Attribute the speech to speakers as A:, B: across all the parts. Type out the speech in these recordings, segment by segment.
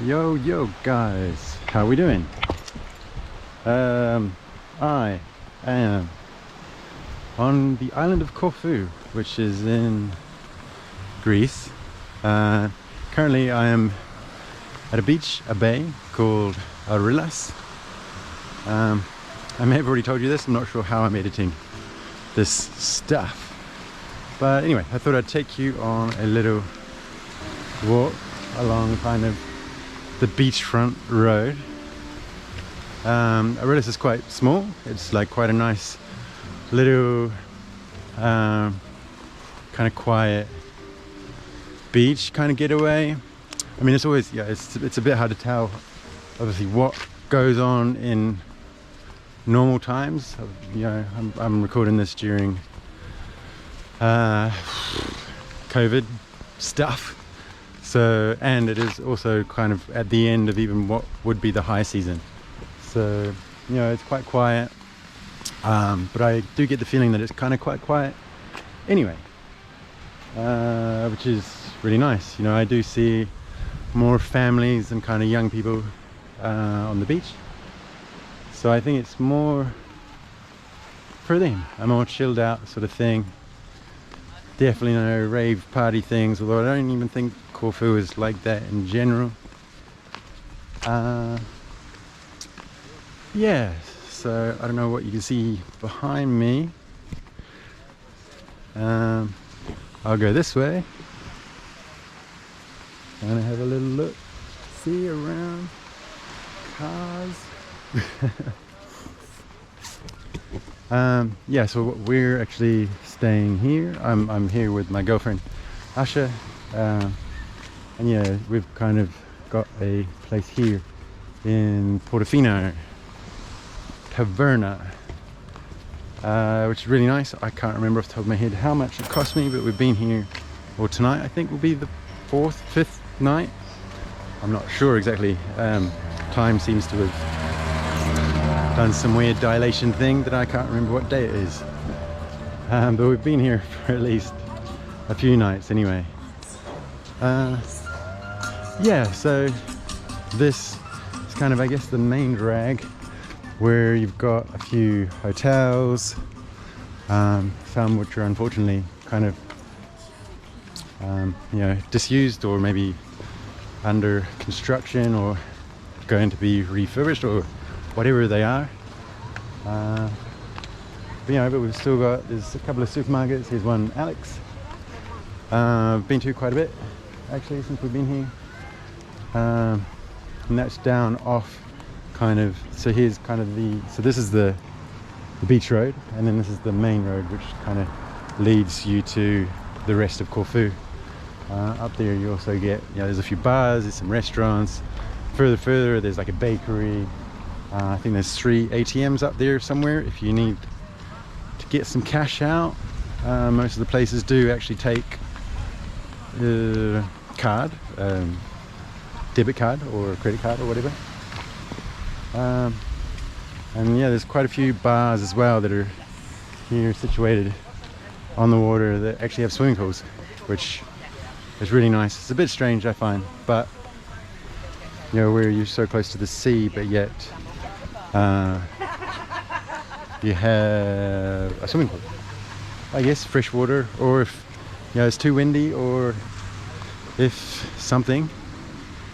A: Yo guys, how we doing? I am on the island of Corfu, which is in Greece. Currently I am at a beach, a bay called Arillas. I may have already told you this, I'm not sure how I'm editing this stuff. But anyway, I thought I'd take you on a little walk along kind of the beachfront road. Arillas is quite small. It's like quite a nice little kind of quiet beach kind of getaway. I mean, it's always, yeah, it's a bit hard to tell obviously what goes on in normal times. You know, I'm recording this during COVID stuff, so, and it is also kind of at the end of even what would be the high season, so you know, it's quite quiet, but I do get the feeling that it's kind of quite quiet anyway, which is really nice. You know, I do see more families and kind of young people on the beach, so I think it's more for them, a more chilled out sort of thing. Definitely no rave party things, although I don't even think Corfu is like that in general. Yeah, so I don't know what you can see behind me. I'll go this way. I'm gonna have a little look, see around cars. Yeah, so we're actually staying here. I'm here with my girlfriend Asha, and yeah, we've kind of got a place here in Portofino Taverna, which is really nice. I can't remember off the top of my head how much it cost me, but we've been here, or tonight I think will be the fifth night. I'm not sure exactly. Time seems to have done some weird dilation thing that I can't remember what day it is, but we've been here for at least a few nights anyway. Yeah, so this is kind of, I guess, the main drag, where you've got a few hotels, some which are unfortunately kind of you know, disused or maybe under construction or going to be refurbished or whatever they are. But, you know, but we've still got, there's a couple of supermarkets. Here's one, Alex. I've been to quite a bit actually since we've been here, and that's down off kind of, so here's kind of the, so this is the beach road, and then this is the main road which kind of leads you to the rest of Corfu. Up there you also get, you know, there's a few bars, there's some restaurants. Further there's like a bakery. I think there's 3 ATMs up there somewhere if you need to get some cash out. Most of the places do actually take card, debit card or credit card or whatever. And yeah, there's quite a few bars as well that are here situated on the water that actually have swimming pools, which is really nice. It's a bit strange, I find, but you know, where you're so close to the sea, but yet you have a swimming pool. I guess fresh water, or if you know it's too windy, or if something,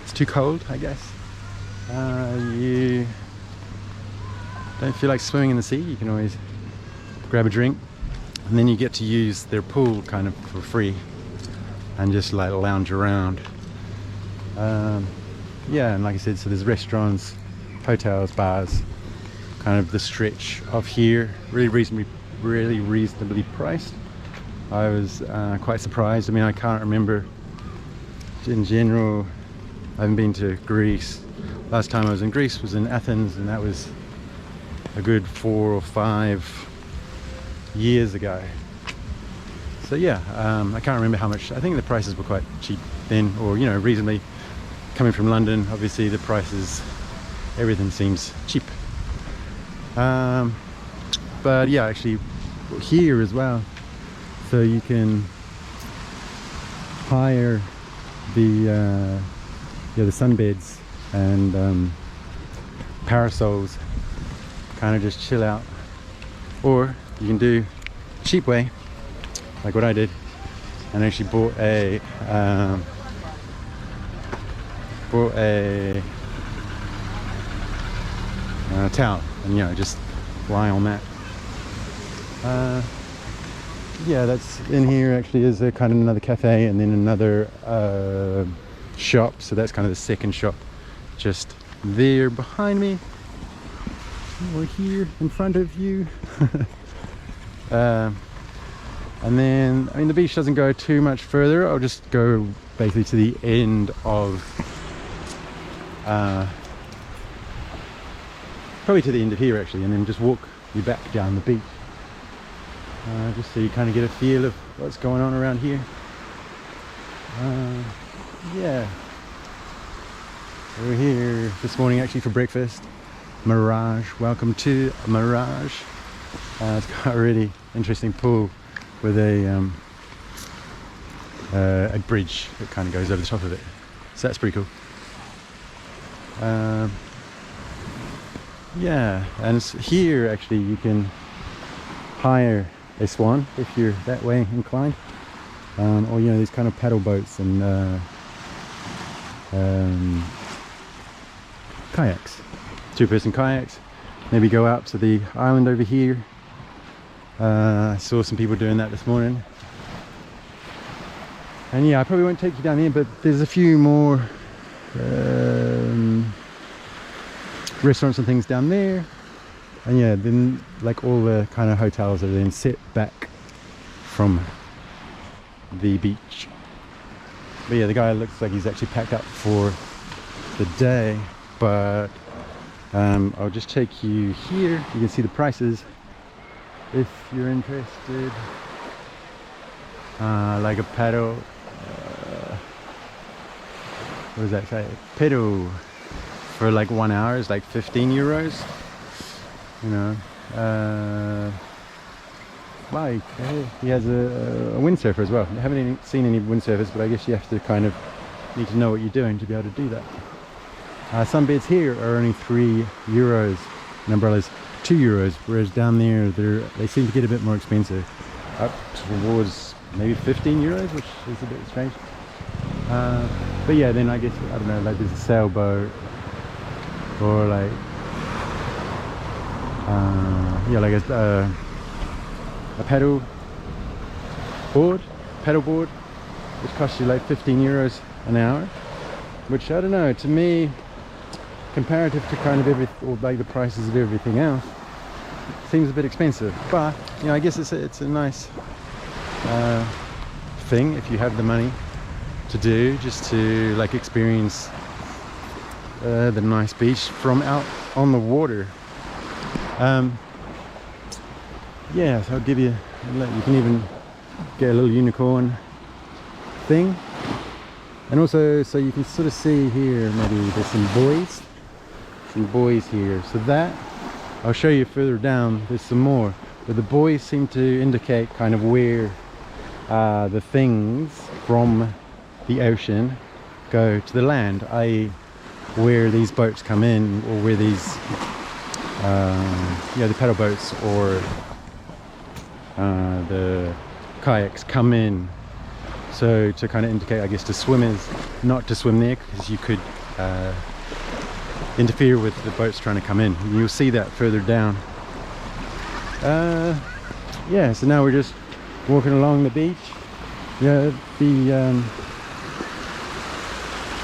A: it's too cold, I guess, you don't feel like swimming in the sea, you can always grab a drink, and then you get to use their pool kind of for free and just like lounge around. Yeah, and like I said, so there's restaurants, hotels, bars, kind of the stretch of here, really reasonably priced. I was quite surprised. I mean, I can't remember in general. I haven't been to Greece. Last time I was in Greece was in Athens, and that was a good 4 or 5 years ago. So yeah, I can't remember how much. I think the prices were quite cheap then, or you know, reasonably. Coming from London, obviously the prices, everything seems cheap. But yeah, actually here as well, so you can hire the sunbeds and parasols, kind of just chill out. Or you can do a cheap way, like what I did, and actually bought a towel, and you know, just lie on that. Yeah, that's in here. Actually is a kind of another cafe, and then another shop. So that's kind of the second shop just there behind me, or here in front of you. And then, I mean, the beach doesn't go too much further. I'll just go basically to the end of probably to the end of here actually, and then just walk you back down the beach, just so you kind of get a feel of what's going on around here. Yeah, we're here this morning actually for breakfast. Mirage, welcome to Mirage. It's got a really interesting pool with a bridge that kind of goes over the top of it, so that's pretty cool. Yeah, and here actually you can hire a swan if you're that way inclined, or you know, these kind of paddle boats and kayaks, two-person kayaks. Maybe go out to the island over here. I saw some people doing that this morning, and yeah, I probably won't take you down here, but there's a few more restaurants and things down there, and yeah, then like all the kind of hotels are then set back from the beach. But yeah, the guy looks like he's actually packed up for the day, but I'll just take you here. You can see the prices if you're interested. Like a paddle, what does that say? Pedal for like 1 hour is like 15 euros. You know, like he has a windsurfer as well. I haven't seen any windsurfers, but I guess you have to kind of need to know what you're doing to be able to do that. Some beds here are only 3 euros, and umbrellas 2 euros, whereas down there they seem to get a bit more expensive, up towards maybe 15 euros, which is a bit strange. But yeah, then I guess, I don't know, like there's a sailboat, or like yeah, like a paddle board, which costs you like 15 euros an hour, which, I don't know, to me, comparative to kind of everything, or like the prices of everything else, seems a bit expensive. But you know, I guess it's a nice thing if you have the money to do, just to like experience the nice beach from out on the water. Yeah, so I'll give you, you can even get a little unicorn thing, and also so you can sort of see here, maybe there's some buoys here, so that I'll show you further down. There's some more, but the buoys seem to indicate kind of where the things from the ocean go to the land, i.e. where these boats come in, or where these yeah, the paddle boats or the kayaks come in. So to kind of indicate, I guess, to swimmers not to swim there, because you could interfere with the boats trying to come in. And you'll see that further down. Yeah, so now we're just walking along the beach. Yeah,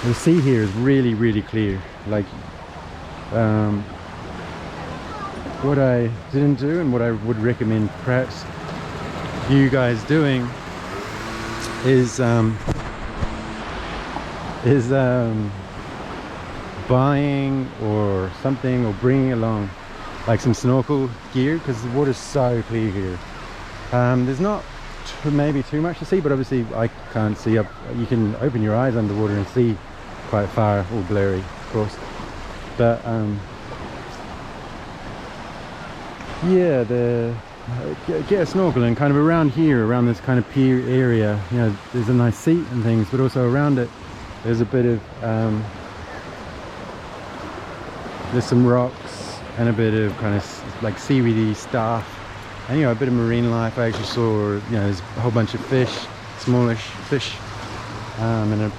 A: the sea here is really, really clear. Like what I didn't do, and what I would recommend perhaps you guys doing, is buying or something, or bringing along like some snorkel gear, because the water's so clear here. There's not maybe too much to see, but obviously I can't see up. You can open your eyes underwater and see quite far, all blurry of course, but yeah, get a snorkel, and kind of around here, around this kind of pier area, you know, there's a nice seat and things, but also around it there's a bit of there's some rocks and a bit of kind of like seaweedy stuff, and a bit of marine life. I actually saw, there's a whole bunch of fish, smallish fish, and I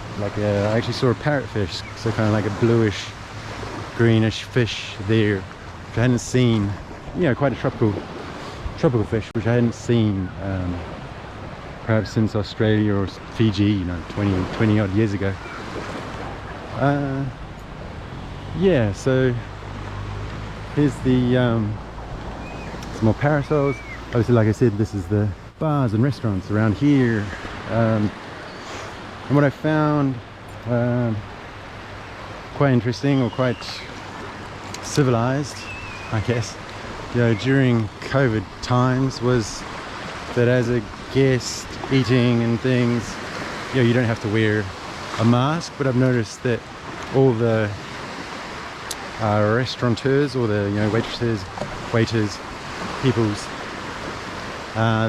A: actually saw a parrotfish, so kind of like a bluish, greenish fish there, which I hadn't seen. Quite a tropical fish, which I hadn't seen perhaps since Australia or Fiji, 20 odd years ago. Yeah, so here's the some more parasols. Obviously, like I said, this is the bars and restaurants around here, and what I found quite interesting, or quite civilized, I guess, during COVID times, was that as a guest eating and things, you don't have to wear a mask. But I've noticed that all the restaurateurs, or the waitresses, waiters, peoples,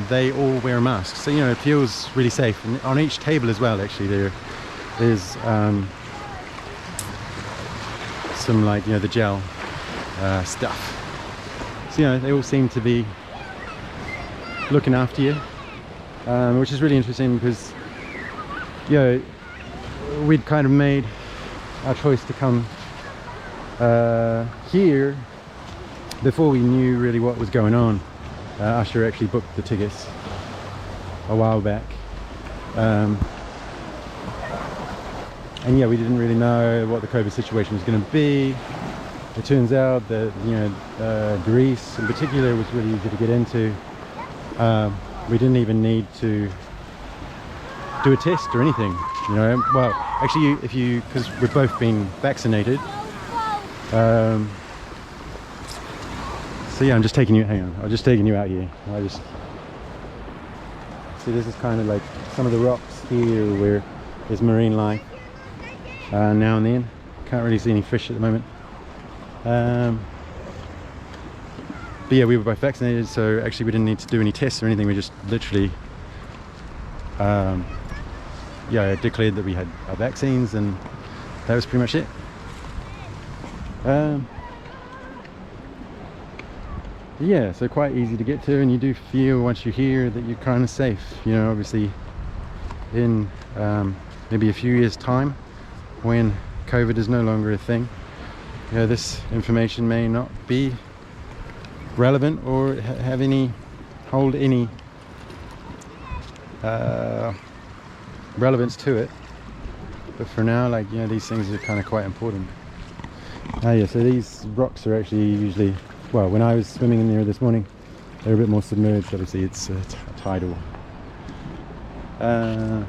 A: they all wear masks, so it feels really safe. And on each table as well, actually, there's some, like, the gel stuff. So they all seem to be looking after you, which is really interesting, because we'd kind of made our choice to come here before we knew really what was going on. Usher actually booked the tickets a while back, and we didn't really know what the COVID situation was going to be. It turns out that Greece in particular was really easy to get into. We didn't even need to do a test or anything, well, actually, because we've both been vaccinated. So yeah, I'm just taking you, hang on, I'm just taking you out here. See, this is kind of like some of the rocks here where there's marine life now and then. Can't really see any fish at the moment. But yeah, we were both vaccinated, so actually we didn't need to do any tests or anything. We just literally declared that we had our vaccines, and that was pretty much it. Yeah, so quite easy to get to, and you do feel once you're here that you're kind of safe. Obviously in maybe a few years time, when COVID is no longer a thing, this information may not be relevant or hold any relevance to it. But for now, these things are kind of quite important. Yeah, so these rocks are actually usually, well, when I was swimming in there this morning, they're a bit more submerged. Obviously it's tidal. Yeah,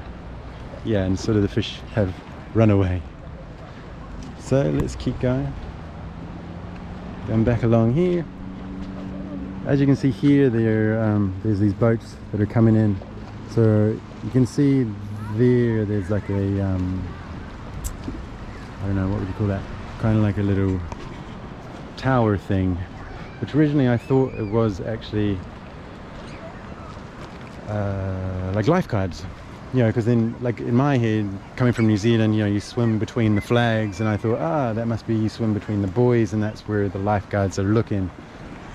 A: and sort of the fish have run away. So let's keep going back along here. As you can see here, there's these boats that are coming in. So you can see there's like a I don't know, what would you call that, kind of like a little tower thing, which originally I thought it was actually like lifeguards, because then, like, in my head, coming from New Zealand, you swim between the flags, and I thought, that must be you swim between the buoys, and that's where the lifeguards are looking.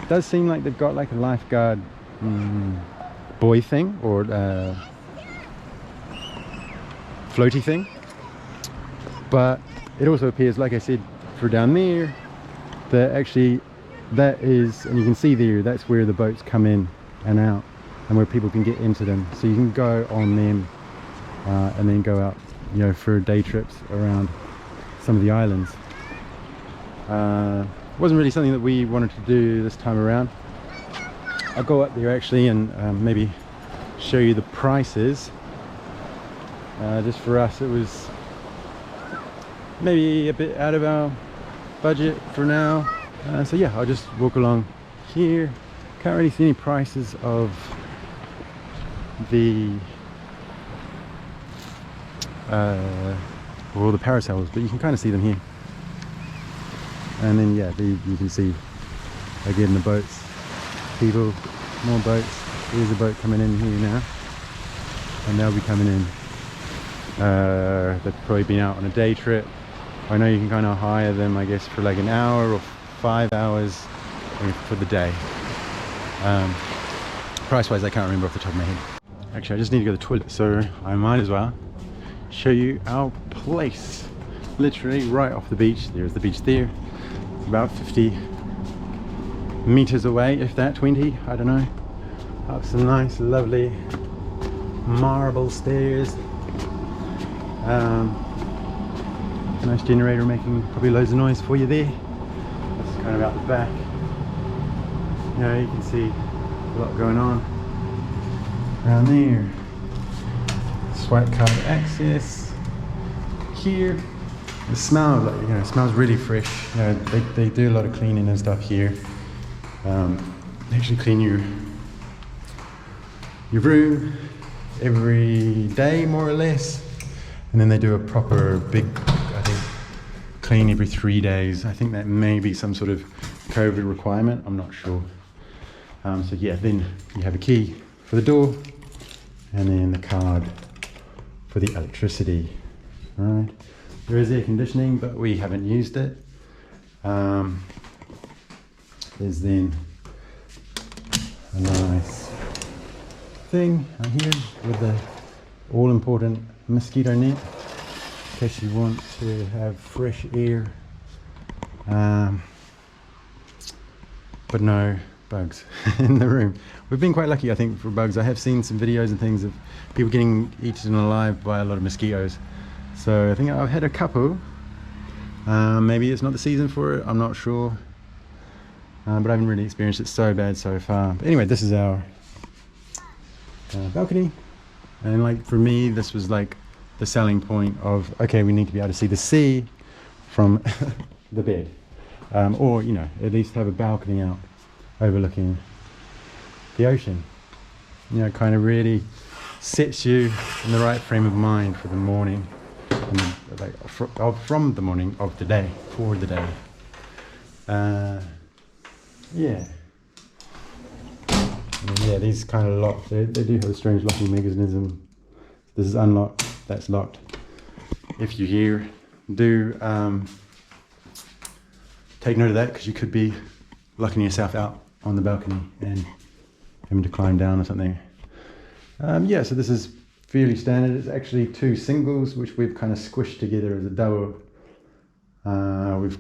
A: It does seem like they've got like a lifeguard buoy thing, or floaty thing, but it also appears, like I said, for down there, that actually that is, and you can see there, that's where the boats come in and out, and where people can get into them, so you can go on them and then go out, for day trips around some of the islands. It wasn't really something that we wanted to do this time around. I'll go up there actually and maybe show you the prices. Just for us, it was maybe a bit out of our budget for now. So yeah, I'll just walk along here. Can't really see any prices of the parasols, but you can kind of see them here. And then yeah, you can see again the boats, people, more boats. There's a boat coming in here now, and they'll be coming in. They've probably been out on a day trip, I know you can kind of hire them, I guess, for like an hour or 5 hours for the day. Price wise, I can't remember off the top of my head. Actually, I just need to go to the toilet, so I might as well show you our place. Literally right off the beach. There's the beach there. It's about 50 meters away, if that, 20, I don't know. Up some nice, lovely marble stairs. Nice generator making probably loads of noise for you there. That's kind of out the back. You know, you can see a lot going on around there. Swipe card access here. It smells like, you know, it smells really fresh. You know, they do a lot of cleaning and stuff here. They actually clean your room every day, more or less, and then they do a proper big, I think, clean every 3 days. I think that may be some sort of COVID requirement, I'm not sure. So yeah, then you have a key for the door and then the card for the electricity. Right, there is air conditioning, but we haven't used it. There's then a nice thing right here with the all-important mosquito net in case you want to have fresh air, but no bugs in the room. We've been quite lucky, I think, for bugs. I have seen some videos and things of people getting eaten alive by a lot of mosquitoes, so I think I've had a couple. Maybe it's not the season for it, I'm not sure, but I haven't really experienced it so bad so far. But anyway, this is our balcony, and like for me this was like the selling point of, okay, we need to be able to see the sea from the bed, or you know, at least have a balcony out overlooking the ocean. You know, kind of really sets you in the right frame of mind for the morning, and like from the morning of the day, for the day. Yeah. And yeah, these kind of lock, they do have a strange locking mechanism. This is unlocked, that's locked. If you hear, do take note of that, because you could be locking yourself out on the balcony and having to climb down or something. Yeah, so this is fairly standard. It's actually 2 singles which we've kind of squished together as a double. We've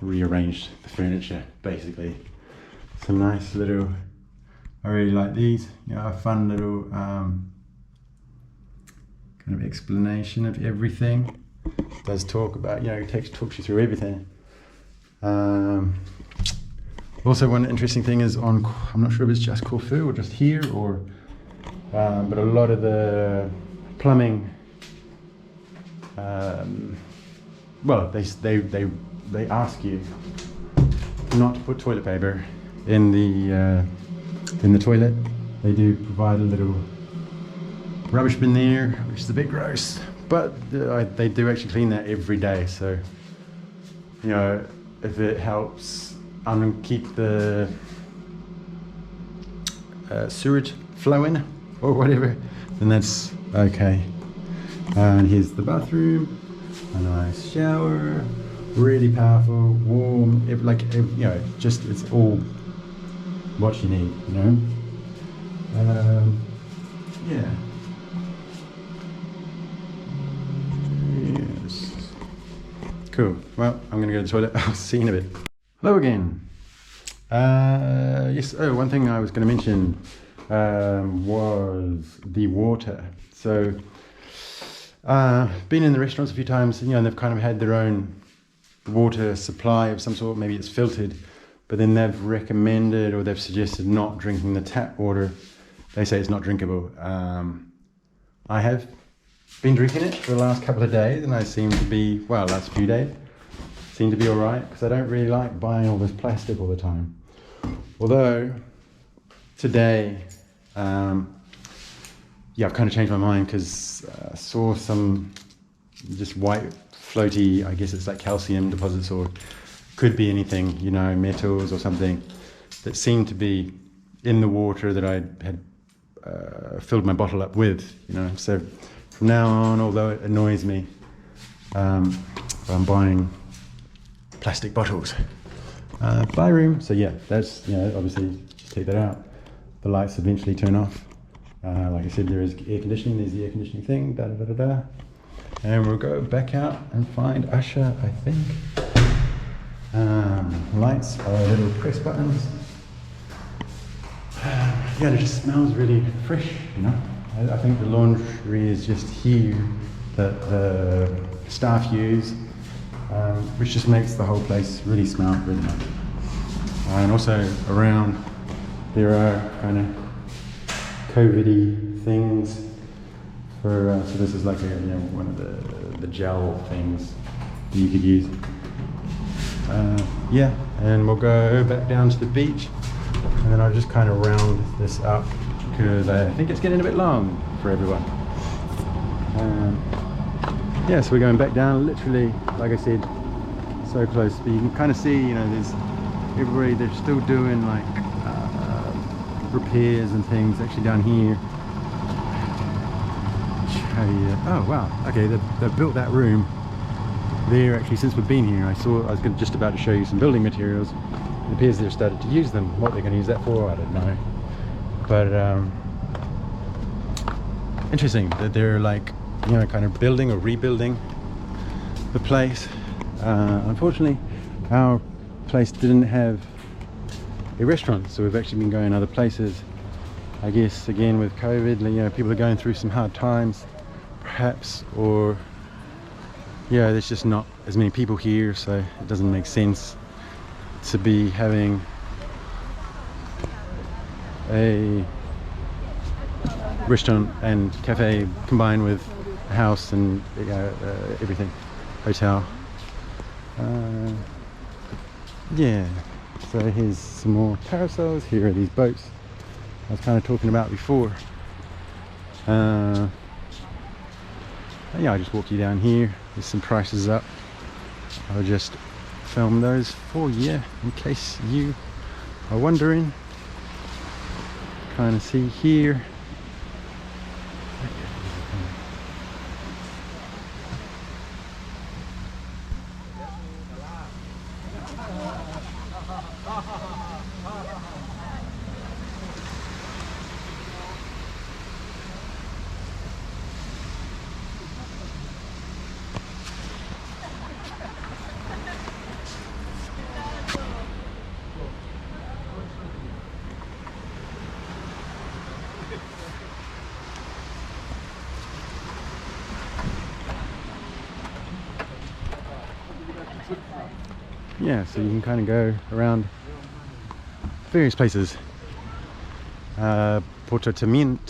A: rearranged the furniture basically. Some nice little, I really like these, you know, a fun little kind of explanation of everything. It does talk about, you know, talks you through everything. Also, one interesting thing is I'm not sure if it's just Corfu or just here, or but a lot of the plumbing, well, they ask you not to put toilet paper in the toilet. They do provide a little rubbish bin there, which is a bit gross, but they do actually clean that every day. So, you know, if it helps keep the sewage flowing or whatever, then that's okay. And here's the bathroom, a nice shower, really powerful, warm, you know, just, it's all what you need, you know. Yeah. Yes. Cool. Well, I'm gonna go to the toilet. I'll see you in a bit. Hello again. Yes. Oh, one thing I was going to mention was the water. So, been in the restaurants a few times, you know, and they've kind of had their own water supply of some sort. Maybe it's filtered, but then they've recommended or they've suggested not drinking the tap water. They say it's not drinkable. I have been drinking it for the last couple of days, and I seem to be, well, last few days, seem to be all right, because I don't really like buying all this plastic all the time. Although today, yeah, I've kind of changed my mind, because I saw some just white floaty, I guess it's like calcium deposits, or could be anything, you know, metals or something, that seemed to be in the water that I had filled my bottle up with, you know. So from now on, although it annoys me, I'm buying plastic bottles. Buy room, so yeah, that's, you know, obviously just take that out. The lights eventually turn off. Like I said, there is air conditioning, there's the air conditioning thing, da da da da da. And we'll go back out and find Usher, I think. Lights are little press buttons. Yeah, it just smells really fresh, you know. I think the laundry is just here that the staff use, which just makes the whole place really smell really nice. And also around there are kind of COVID-y things for, so this is like a, you know, one of the gel things that you could use. Yeah, and we'll go back down to the beach, and then I'll just kind of round this up because I think it's getting a bit long for everyone. Yeah, so we're going back down, literally, like I said, so close. But you can kind of see, you know, there's everybody, they're still doing like repairs and things actually down here. Oh wow, okay, they've built that room there actually since we've been here. I was just about to show you some building materials. It appears they've started to use them. What they're going to use that for, I don't know. But interesting that they're like, you know, kind of building or rebuilding the place. Unfortunately, our place didn't have a restaurant, so we've actually been going other places. I guess again with COVID, you know, people are going through some hard times, perhaps, or yeah, there's just not as many people here, so it doesn't make sense to be having a restaurant and cafe combined with a house and everything, hotel. Yeah, so here's some more parasols. Here are these boats I was kind of talking about before. Yeah, I just walked you down here. There's some prices up. I'll just film those for you in case you are wondering. Kind of see here. Yeah, so you can kind of go around various places. Portotimoni,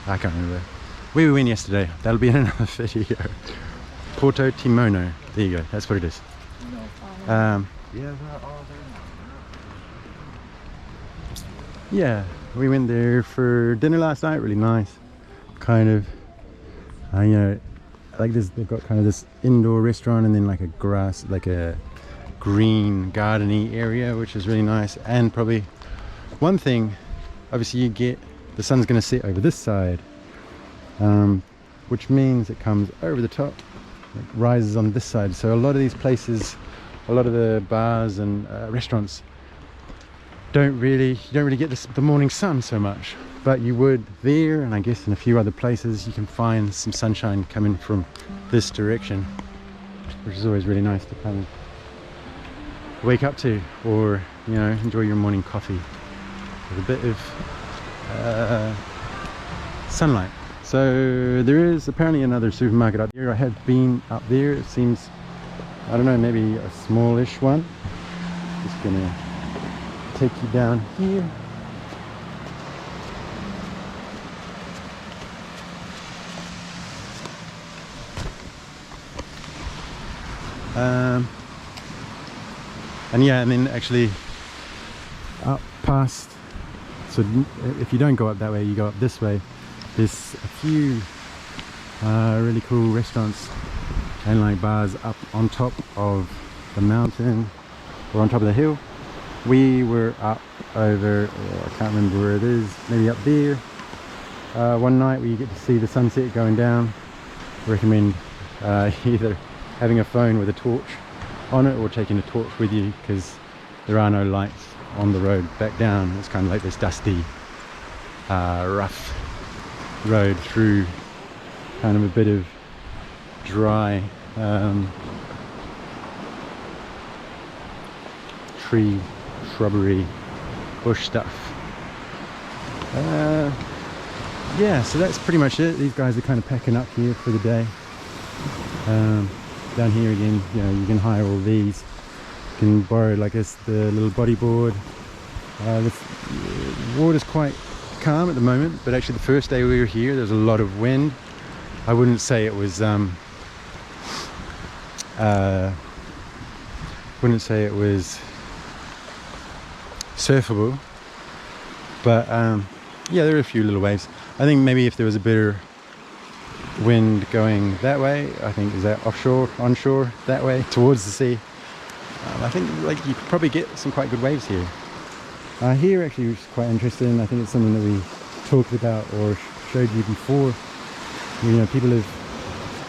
A: I can't remember where we went yesterday. That'll be in another video. Portotimoni, there you go, that's what it is. Yeah, we went there for dinner last night. Really nice. Kind of, you know, like this, they've got kind of this indoor restaurant and then like a grass, like a green gardeny area, which is really nice. And probably one thing, obviously you get, the sun's going to set over this side, which means it comes over the top, it rises on this side. So a lot of these places, a lot of the bars and restaurants you don't really get the morning sun so much, but you would there, and I guess in a few other places you can find some sunshine coming from this direction, which is always really nice to kind of wake up to, or, you know, enjoy your morning coffee with a bit of sunlight. So there is apparently another supermarket up there. I have been up there. It seems, I don't know, maybe a smallish one. Just gonna take you down here. And yeah, and then actually up past, so if you don't go up that way, you go up this way, there's a few really cool restaurants and like bars up on top of the mountain or on top of the hill. We were up over, I can't remember where it is, maybe up there. One night where you get to see the sunset going down. Recommend either having a phone with a torch on it or taking a torch with you, because there are no lights on the road back down. It's kind of like this dusty, rough road through kind of a bit of dry tree, shrubbery, bush stuff. Yeah, so that's pretty much it. These guys are kind of packing up here for the day. Down here again, you know, you can hire all these. You can borrow, like this, the little bodyboard. The water's quite calm at the moment, but actually the first day we were here, there was a lot of wind. I wouldn't say it was surfable, but yeah, there are a few little waves. I think maybe if there was a better wind going that way, I think, is that offshore, onshore, that way towards the sea, I think like you could probably get some quite good waves here. Here actually, which is quite interesting, I think it's something that we talked about or showed you before. You know, people have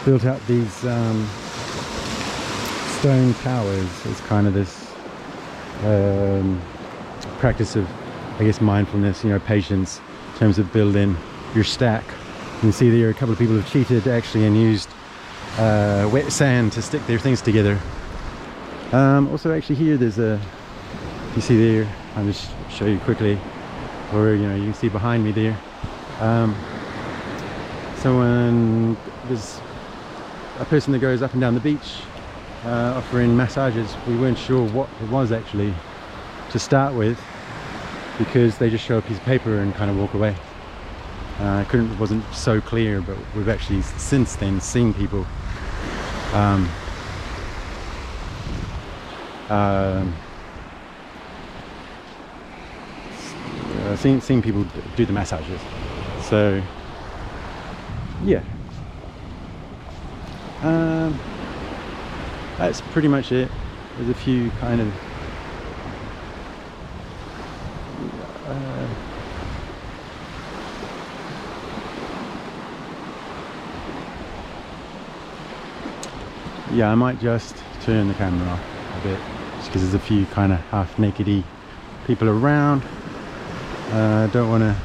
A: built out these stone towers as kind of this practice of, I guess, mindfulness, you know, patience in terms of building your stack. You can see there a couple of people have cheated actually and used wet sand to stick their things together. Also actually here there's a, you see there, I'll just show you quickly, or you know, you can see behind me there, there's a person that goes up and down the beach offering massages. We weren't sure what it was actually to start with, because they just show a piece of paper and kind of walk away. It wasn't so clear, but we've actually since then seen people seen people do the massages. So yeah, that's pretty much it. There's a few kind of yeah, I might just turn the camera off a bit, just because there's a few kind of half-nakedy people around. Don't want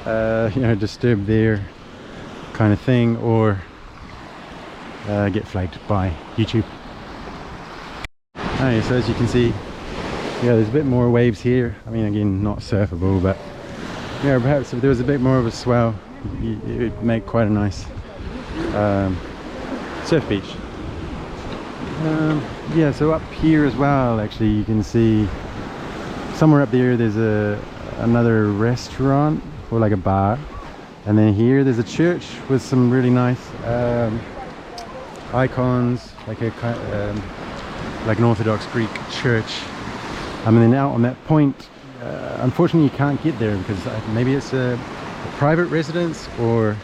A: to, you know, disturb their kind of thing, or get flagged by YouTube. Okay, so as you can see, yeah, there's a bit more waves here. I mean, again, not surfable, but yeah, perhaps if there was a bit more of a swell, it would make quite a nice surf beach. Yeah, so up here as well, actually, you can see somewhere up there there's another restaurant or like a bar, and then here there's a church with some really nice icons, like like an Orthodox Greek church. And then out on that point, unfortunately you can't get there because maybe it's a private residence, or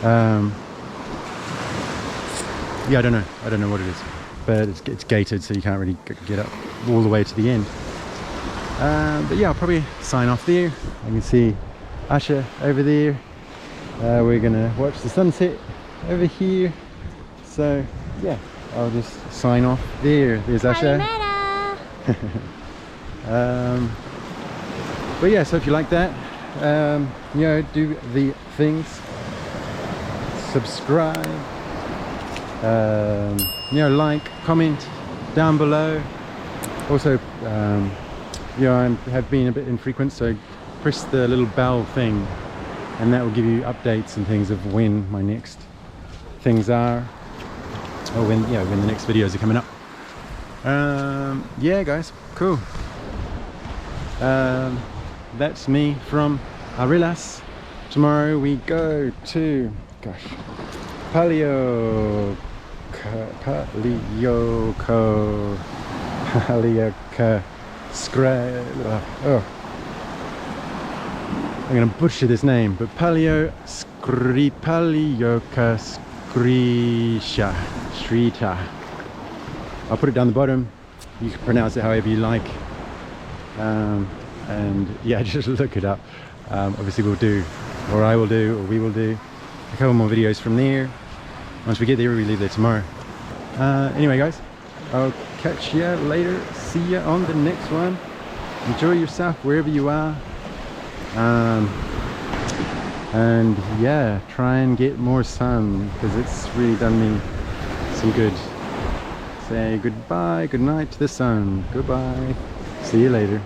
A: yeah, I don't know what it is, but it's gated, so you can't really get up all the way to the end. But yeah, I'll probably sign off there. I can see Asha over there. We're gonna watch the sunset over here, so yeah, I'll just sign off there. There's Asha. But yeah, so if you like that, you know, do the things, subscribe, you know, like, comment down below. Also, you know, I have been a bit infrequent, so press the little bell thing, and that will give you updates and things of when my next things are, or when, yeah, when the next videos are coming up. Yeah, guys, cool. That's me from Arillas. Tomorrow we go to, gosh, Palioka, oh, I'm gonna butcher this name, but Palioka Streeta. I'll put it down the bottom. You can pronounce it however you like. and yeah, just look it up. Obviously we'll do, or I will do, or we will do a couple more videos from there. Once we get there, we leave there tomorrow. Anyway guys, I'll catch you later. See you on the next one. Enjoy yourself wherever you are. And yeah, try and get more sun, because it's really done me some good. Say goodbye, good night to the sun. Goodbye. See you later.